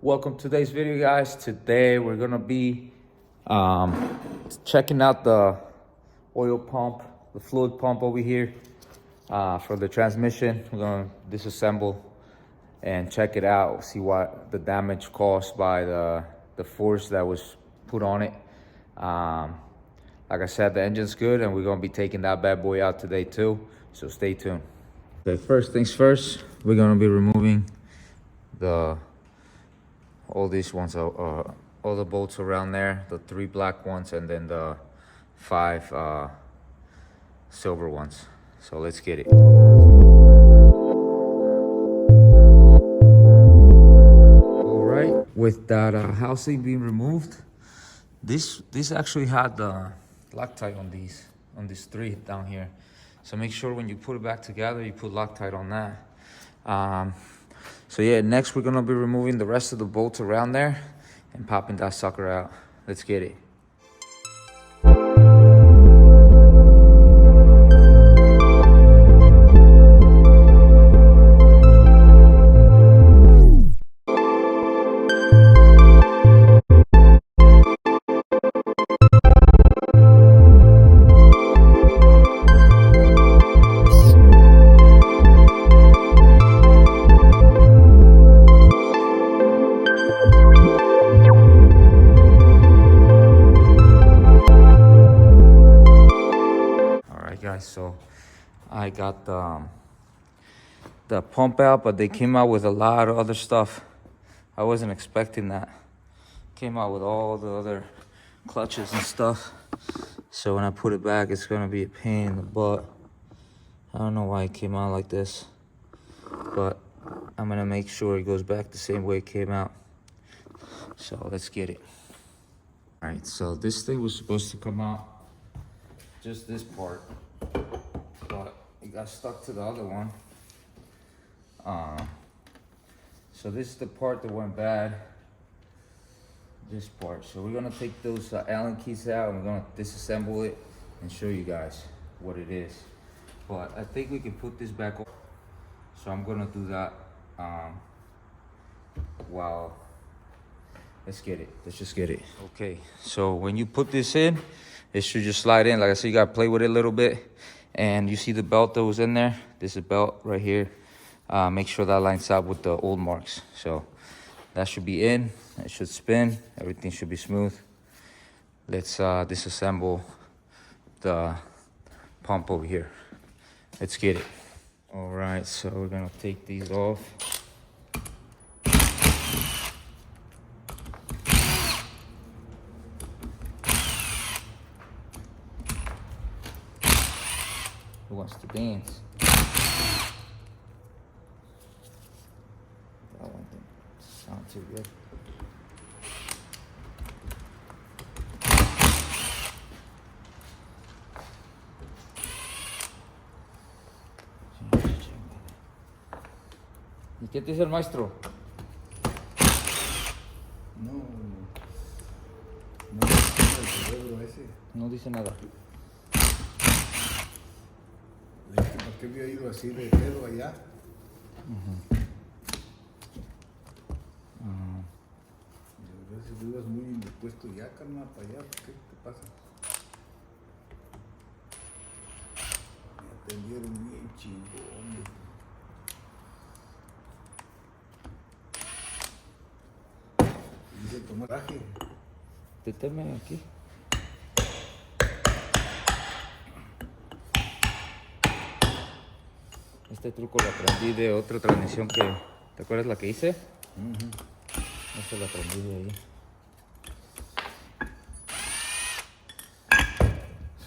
Welcome to today's video, guys. Today we're gonna be checking out the oil pump, the fluid pump over here for the transmission. We're gonna disassemble and check it out, see what the damage caused by the force that was put on it. Like I said, the engine's good, and we're gonna be taking that bad boy out today too, so stay tuned. Okay, first things first, we're gonna be removing all these ones, all the bolts around there, the 3 black ones and then the 5 silver ones. So let's get it. All right, with that housing being removed, this actually had the Loctite on these 3 down here. So make sure when you put it back together, you put Loctite on that. So yeah, next we're gonna be removing the rest of the bolts around there and popping that sucker out. Let's get it. So I got the pump out, but they came out with a lot of other stuff. I wasn't expecting that. Came out with all the other clutches and stuff. So when I put it back, it's gonna be a pain in the butt. I don't know why it came out like this, but I'm gonna make sure it goes back the same way it came out. So let's get it. All right, so this thing was supposed to come out, just this part, but it got stuck to the other one. So this is the part that went bad, this part. So we're gonna take those Allen keys out and we're gonna disassemble it and show you guys what it is. But I think we can put this back on. So I'm gonna do that while, let's get it. Let's just get it. Okay, so when you put this in, it should just slide in. Like I said, you gotta play with it a little bit. And you see the belt that was in there? There's a belt right here. Make sure that lines up with the old marks. So that should be in. It should spin. Everything should be smooth. Let's disassemble the pump over here. Let's get it. All right, so we're gonna take these off. Who wants to dance? That one didn't sound too good. ¿Y qué te dice el maestro? No dice nada. ¿Por qué había ido así de dedo allá? A veces ibas muy indispuesto ya, carnal, para allá. ¿Qué te pasa? Me atendieron bien chingón. Dice, toma traje. Te teme aquí. Este truco lo aprendí de otra transmisión que... ¿Te acuerdas la que hice? Esta la aprendí de ahí.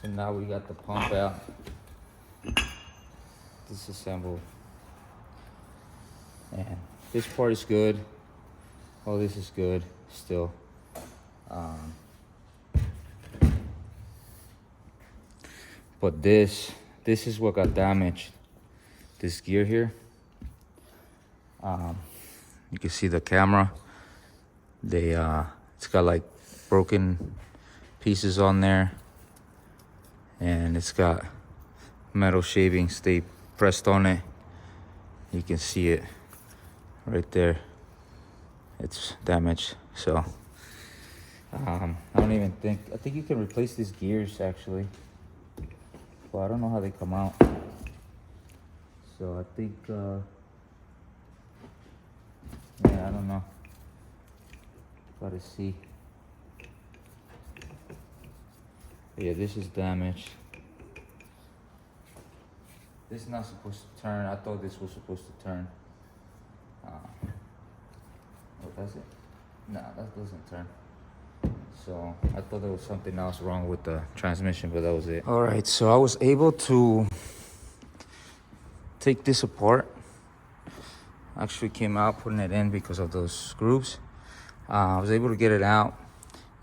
So now we got the pump out. Disassembled. And this part is good. All this is good still. But this is what got damaged. This gear here. You can see the camera. It's got like broken pieces on there, and it's got metal shavings they pressed on it. You can see it right there. it's damaged. So I don't even think, I think you can replace these gears actually, but I don't know how they come out. So I think yeah, I don't know, gotta see. Yeah, this is damaged. This is not supposed to turn. I thought this was supposed to turn. Oh, does it? Nah, that doesn't turn. So I thought there was something else wrong with the transmission, but that was it. All right, so I was able to take this apart. Actually came out putting it in because of those screws. I was able to get it out,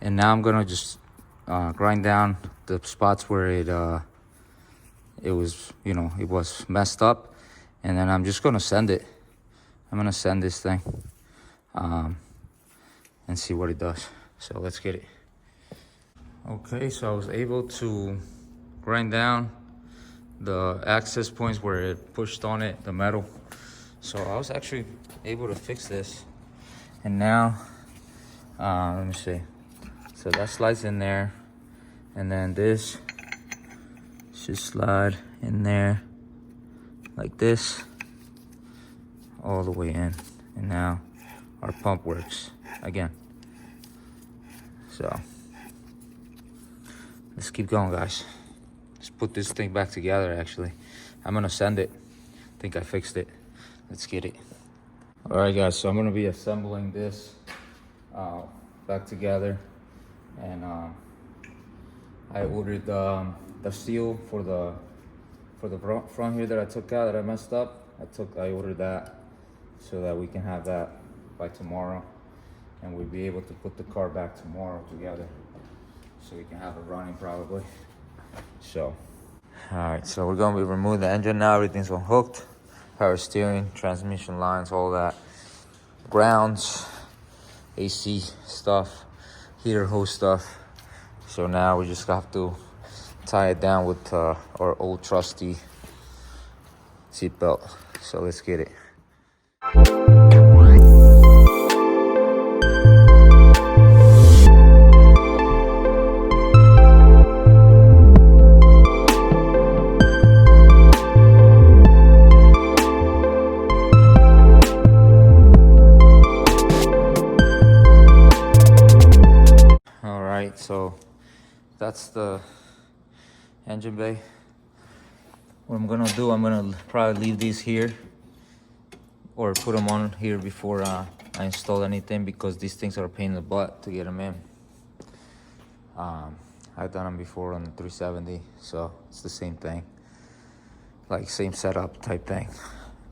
and now I'm gonna just grind down the spots where it was, you know, it was messed up, and then I'm just gonna send it. I'm gonna send this thing and see what it does. So let's get it. Okay, so I was able to grind down the access points where it pushed on it, the metal. So I was actually able to fix this. And now, let me see. So that slides in there, and then this should slide in there like this, all the way in. And now our pump works again. So let's keep going, guys. Let's put this thing back together. Actually, I'm gonna send it. I think I fixed it. Let's get it. All right, guys, so I'm gonna be assembling this back together, and I ordered the seal for the front here that I took out, that I messed up. I ordered that so that we can have that by tomorrow, and we'll be able to put the car back tomorrow together, so we can have it running probably. So, all right, so we're gonna be removing the engine now. Everything's unhooked, power steering, transmission lines, all that, grounds, AC stuff, heater hose stuff. So now we just have to tie it down with our old trusty seat belt. So let's get it. All right, so that's the engine bay. What I'm gonna do, I'm gonna probably leave these here or put them on here before I install anything, because these things are a pain in the butt to get them in. I've done them before on the 370, so it's the same thing, like same setup type thing,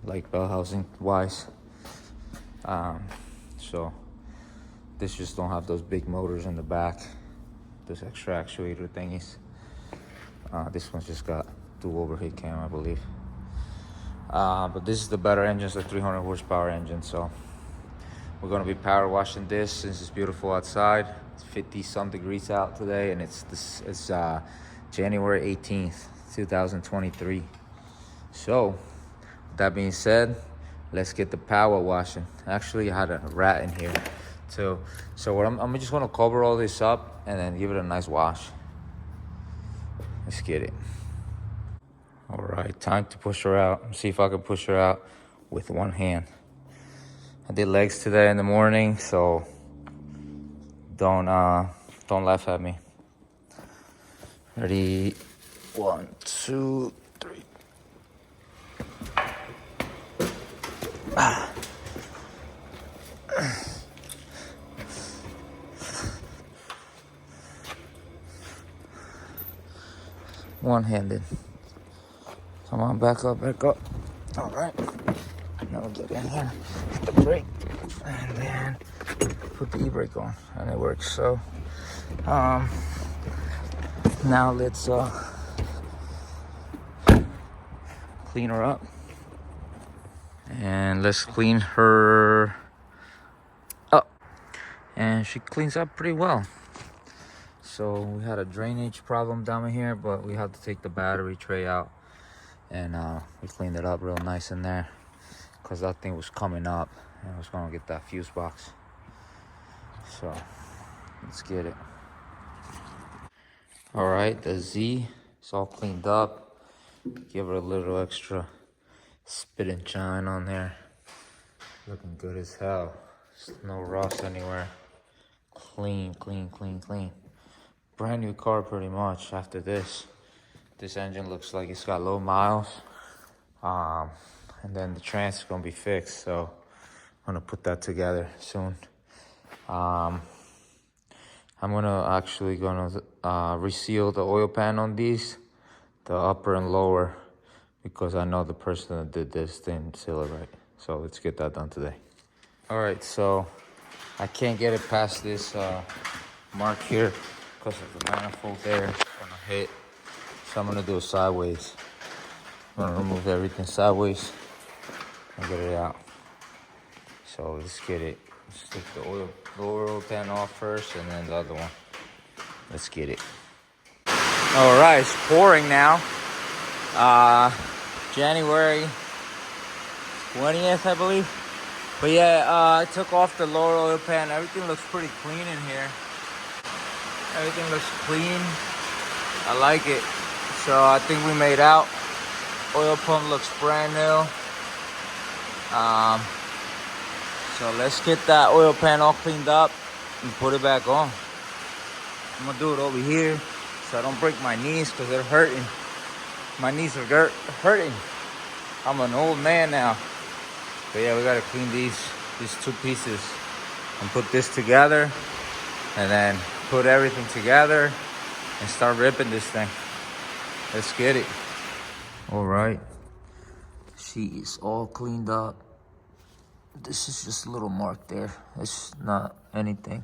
like bell housing wise. So this just don't have those big motors in the back, those extra actuator thingies. This one's just got dual overhead cam, I believe. But this is the better engine, it's a 300 horsepower engine. So we're gonna be power washing this since it's beautiful outside. It's 50-some degrees out today, and it's January 18th, 2023. So with that being said, let's get the power washing. Actually, I had a rat in here too. So what I'm just gonna cover all this up and then give it a nice wash. Let's get it. All right, time to push her out. Let's see if I can push her out with one hand. I did legs today in the morning, so don't laugh at me. Ready? 1, 2, 3. One-handed. Come on, back up, back up. All right. Now we'll get in here, hit the brake, and then put the e-brake on, and it works. So, now let's clean her up, and let's clean her up. And she cleans up pretty well. So we had a drainage problem down here, but we had to take the battery tray out, and we cleaned it up real nice in there, because that thing was coming up and I was gonna get that fuse box. So let's get it. All right, the Z is all cleaned up. Give it a little extra spit and shine on there. Looking good as hell. There's no rust anywhere. Clean, clean, clean, clean. Brand new car pretty much after this. This engine looks like it's got low miles. And then the trans is gonna be fixed, so I'm gonna put that together soon. I'm gonna reseal the oil pan on these, the upper and lower, because I know the person that did this didn't seal it right. So let's get that done today. All right, so I can't get it past this mark here because of the manifold there. It's gonna hit. So I'm gonna do it sideways. I'm gonna remove everything sideways and get it out. So let's get it. Let's take the lower oil pan off first and then the other one. Let's get it. All right, it's pouring now. January 20th, I believe. But yeah, I took off the lower oil pan. Everything looks pretty clean in here. Everything looks clean. I like it. So I think we made out. Oil pump looks brand new. So let's get that oil pan all cleaned up and put it back on. I'm gonna do it over here so I don't break my knees because they're hurting. My knees are hurting. I'm an old man now. But yeah, we gotta clean these two pieces and put this together and then put everything together and start ripping this thing. Let's get it. All right, she is all cleaned up. This is just a little mark there. It's not anything.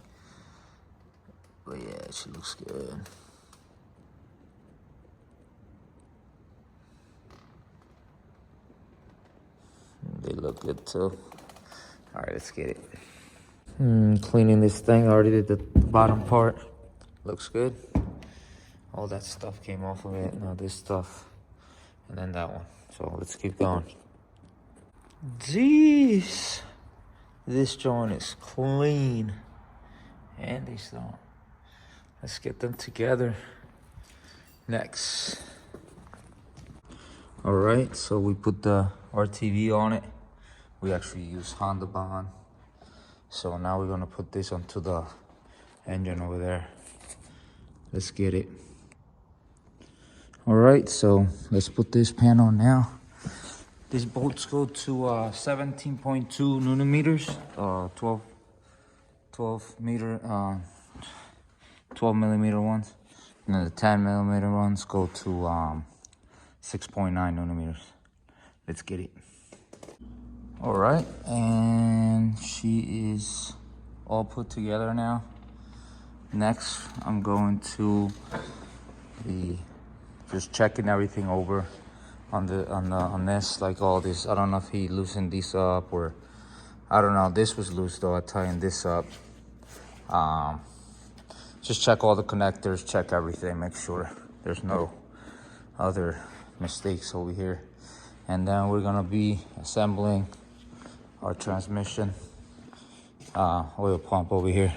But yeah, she looks good. They look good too. All right, let's get it. Cleaning this thing. I already did the bottom part. Looks good. All that stuff came off of it. Now this stuff. And then that one. So let's keep going. Jeez. This joint is clean. And these don't. Let's get them together. Next. All right, so we put the RTV on it. We actually use Honda Bond. So now we're gonna put this onto the engine over there. Let's get it. All right, so let's put this pan on now. These bolts go to 17.2 nanometers, 12 millimeter ones. And then the 10 millimeter ones go to 6.9 nanometers. Let's get it. All right, and she is all put together now. Next, I'm going to be just checking everything over on this, like all this. I don't know if he loosened these up or I don't know. This was loose though. I tightened this up. Just check all the connectors, check everything, make sure there's no other mistakes over here. And then we're gonna be assembling our transmission oil pump over here.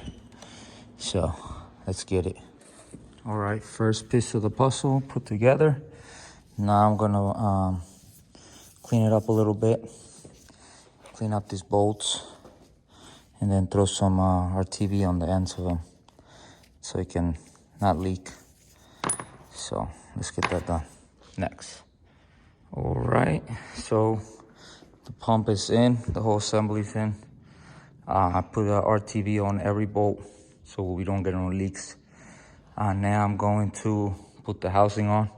So let's get it. All right, first piece of the puzzle put together. Now I'm gonna clean it up a little bit, clean up these bolts, and then throw some RTV on the ends of them so it can not leak. So let's get that done next. All right, so the pump is in, the whole assembly's in. I put a RTV on every bolt so we don't get no leaks. Now I'm going to put the housing on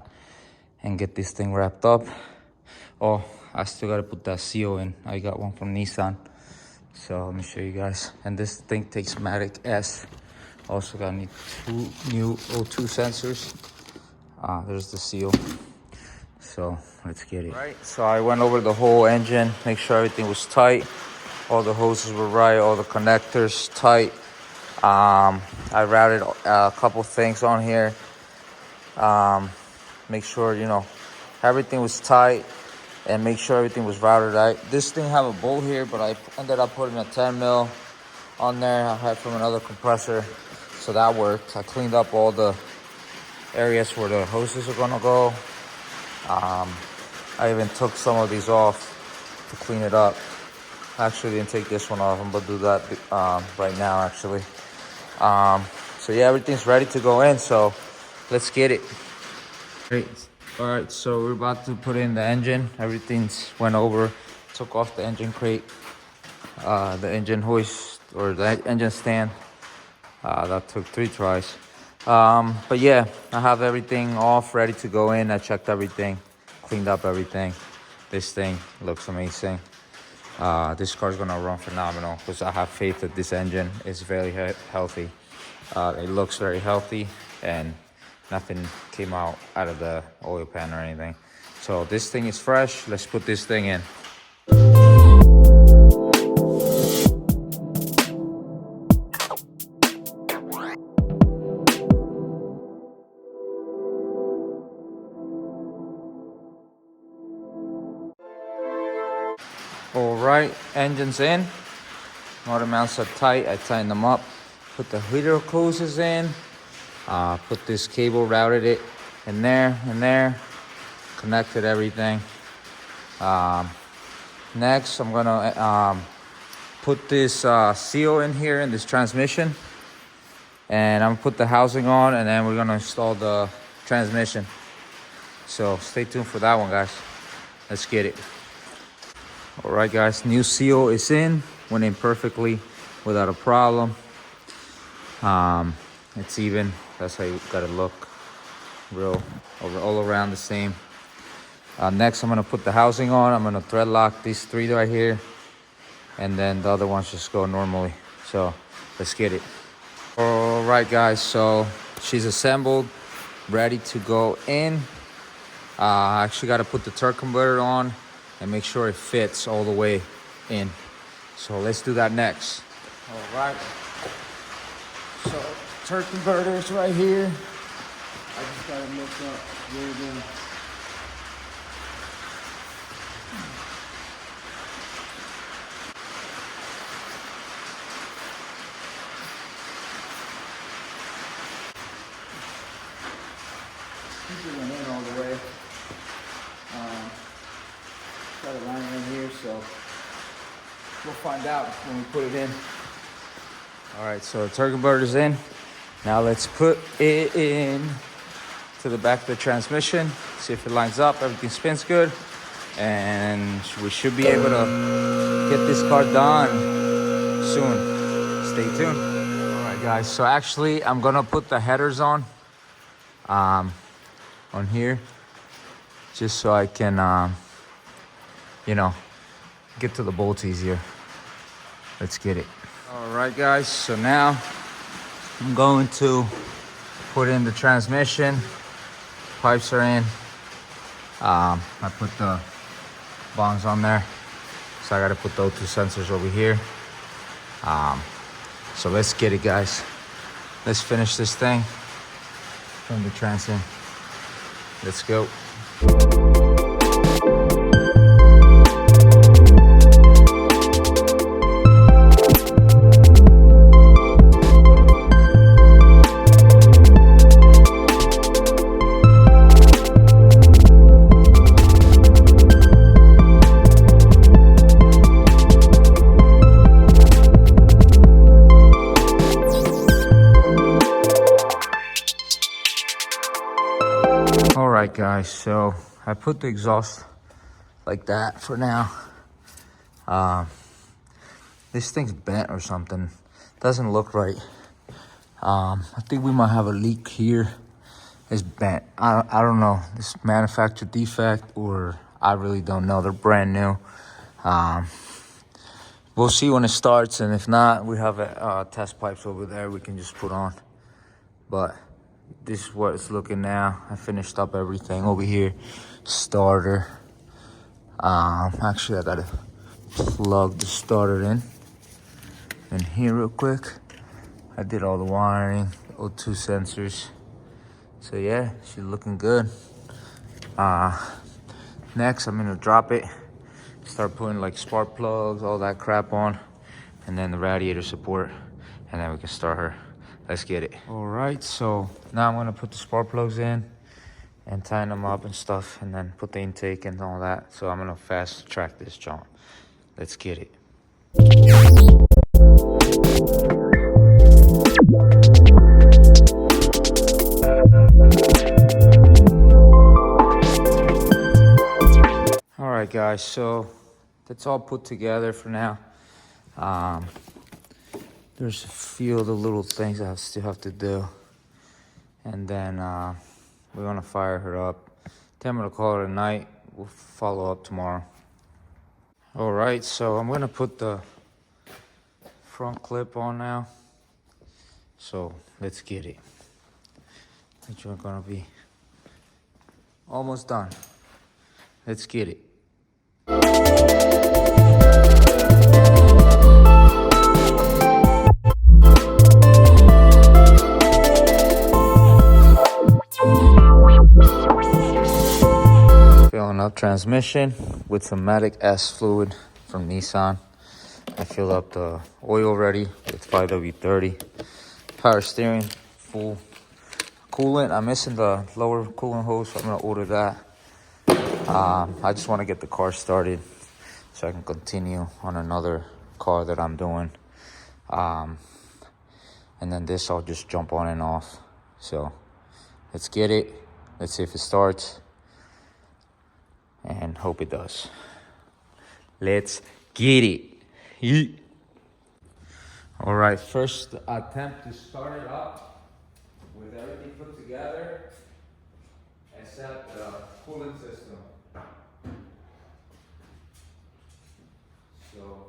and get this thing wrapped up. Oh, I still gotta put that seal in. I got one from Nissan. So let me show you guys. And this thing takes Matic S. Also got need 2 new O2 sensors. There's the seal. So let's get it. All right, so I went over the whole engine, make sure everything was tight. All the hoses were right, all the connectors tight. I routed a couple things on here. Make sure, you know, everything was tight and make sure everything was routed right. This thing have a bolt here, but I ended up putting a 10 mil on there I had from another compressor, so that worked. I cleaned up all the areas where the hoses are gonna go. I even took some of these off to clean it up. I actually didn't take this one off. I'm gonna do that right now, actually. So yeah, everything's ready to go in, so let's get it. Great. All right, so we're about to put in the engine. Everything's went over, took off the engine crate, the engine hoist, or the engine stand. That took 3 tries. But yeah, I have everything off, ready to go in. I checked everything, cleaned up everything. This thing looks amazing. This car's gonna run phenomenal because I have faith that this engine is very healthy. It looks very healthy and nothing came out of the oil pan or anything. So this thing is fresh. Let's put this thing in. All right, engine's in. Motor mounts are tight. I tightened them up. Put the heater closes in. Put this cable, routed it in there, connected everything. Next, I'm gonna put this seal in here in this transmission, and I'm gonna put the housing on, and then we're gonna install the transmission. So stay tuned for that one, guys. Let's get it. All right, guys, new seal is in. Went in perfectly without a problem. It's even. That's how you gotta look. Real, all around the same. Next, I'm gonna put the housing on. I'm gonna thread lock these 3 right here, and then the other ones just go normally. So let's get it. All right, guys, so she's assembled, ready to go in. I actually gotta put the torque converter on and make sure it fits all the way in. So let's do that next. All right. So torque converter is right here. I just gotta look up where the it went in all the way. Got a line in here, so we'll find out when we put it in. All right, so the torque converter's in. Now let's put it in to the back of the transmission. See if it lines up, everything spins good. And we should be able to get this car done soon. Stay tuned. All right, guys, so actually I'm gonna put the headers on here, just so I can, you know, get to the bolts easier. Let's get it. All right, guys, so now I'm going to put in the transmission. Pipes are in. I put the bongs on there, so I gotta put those 2 sensors over here. So let's get it, guys. Let's finish this thing. Turn the trans in. Let's go. All right, guys, so I put the exhaust like that for now. This thing's bent or something. Doesn't look right. I think we might have a leak here. It's bent. I don't know. This manufacturer defect, or I really don't know. They're brand new. We'll see when it starts, and if not, we have test pipes over there we can just put on. But this is what it's looking now. I finished up everything over here. Starter. Actually, I gotta plug the starter in here real quick. I did all the wiring, O2 sensors. So yeah, she's looking good. Next, I'm gonna drop it. Start putting like spark plugs, all that crap on. and then the radiator support, and then we can start her. Let's get it. All right, so now I'm gonna put the spark plugs in and tighten them up and stuff, and then put the intake and all that. So I'm gonna fast track this jump. Let's get it. All right, guys, so that's all put together for now. There's a few of the little things I still have to do, and then we're gonna fire her up. Then I'm gonna call it a night. We'll follow up tomorrow. All right, so I'm gonna put the front clip on now. So let's get it. I think we're gonna be almost done. Let's get it. Filling up transmission with some Matic S fluid from Nissan. I filled up the oil already with 5W30. Power steering, full coolant. I'm missing the lower coolant hose, so I'm gonna order that. I just want to get the car started so I can continue on another car that I'm doing. And then this I'll just jump on and off. So let's get it. Let's see if it starts. And hope it does. Let's get it. Yeet. All right, first attempt to start it up with everything put together except the cooling system. So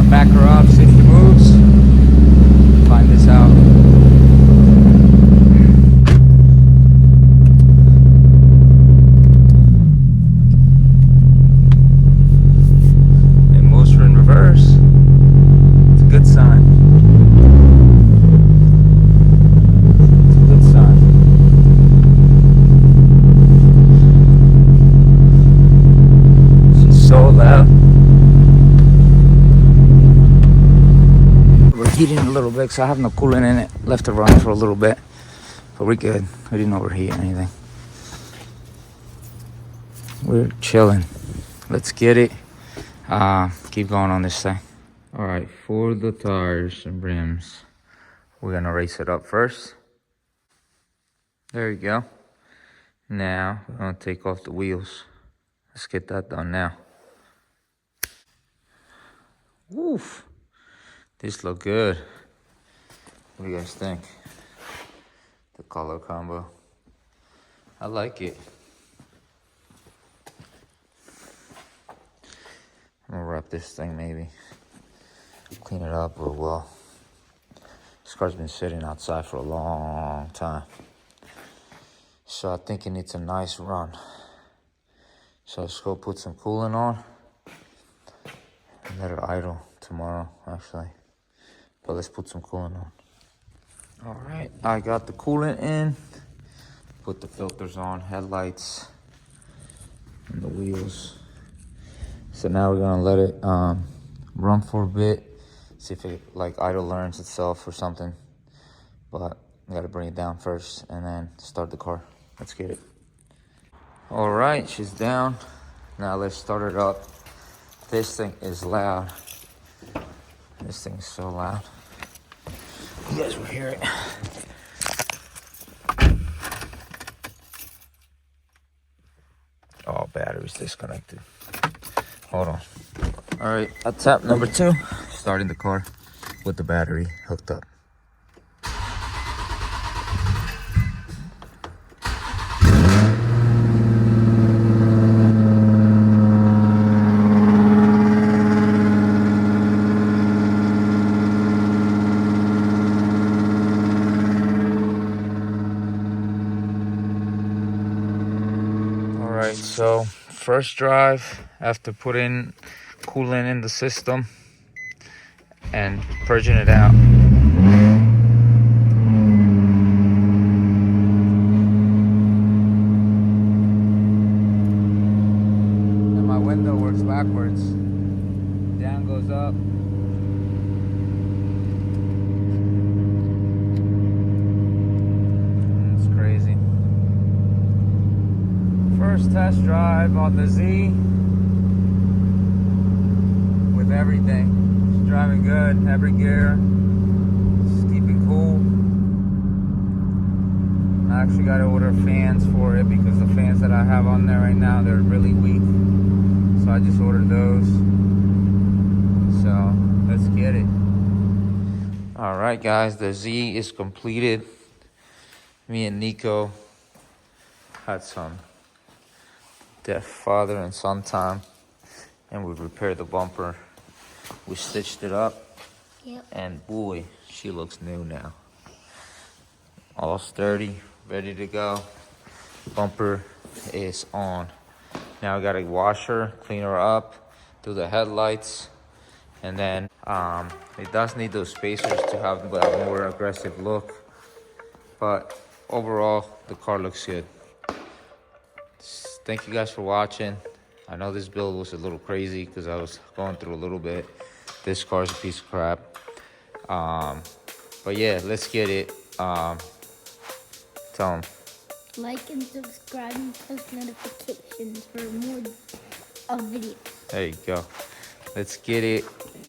back her up, see if she moves. Find this out. It moves her in reverse. It's a good sign. It's a good sign. She's so loud. We're heating a little bit, so I have no coolant in it. Left it running for a little bit, but we're good. We didn't overheat anything. We're chilling. Let's get it. Keep going on this thing. All right, for the tires and rims, we're gonna race it up first. There you go. Now we're gonna take off the wheels. Let's get that done now. Woof. These look good. What do you guys think? The color combo. I like it. I'm gonna wrap this thing maybe. Clean it up real well. This car's been sitting outside for a long time. So I think it needs a nice run. So let's go put some coolant on. And let it idle tomorrow, actually. But let's put some coolant on. All right, I got the coolant in. Put the filters on, headlights, and the wheels. So now we're gonna let it run for a bit. See if it like idle learns itself or something. But we gotta bring it down first and then start the car. Let's get it. All right, she's down. Now let's start it up. This thing is loud. This thing is so loud. You guys will hear it. Oh, battery's disconnected. Hold on. All right, at tap number 2, starting the car with the battery hooked up. All right, so first drive after putting coolant in the system and purging it out. And my window works backwards. Down goes up. It's crazy. First test drive on the Z with everything. It's driving good, every gear. It's keeping cool. I actually got to order fans for it because the fans that I have on there right now, they're really weak. So I just ordered those. So let's get it. All right, guys, the Z is completed. Me and Nico had some deaf father and son time, and we repaired the bumper. We stitched it up. Yep. And boy, she looks new now. All sturdy, ready to go. Bumper is on. Now I gotta wash her, clean her up, do the headlights, and then it does need those spacers to have a more aggressive look. But overall, the car looks good. Thank you guys for watching. I know this build was a little crazy because I was going through a little bit. This car's a piece of crap. But yeah, let's get it. Tell them. Like and subscribe and post notifications for more videos. There you go. Let's get it.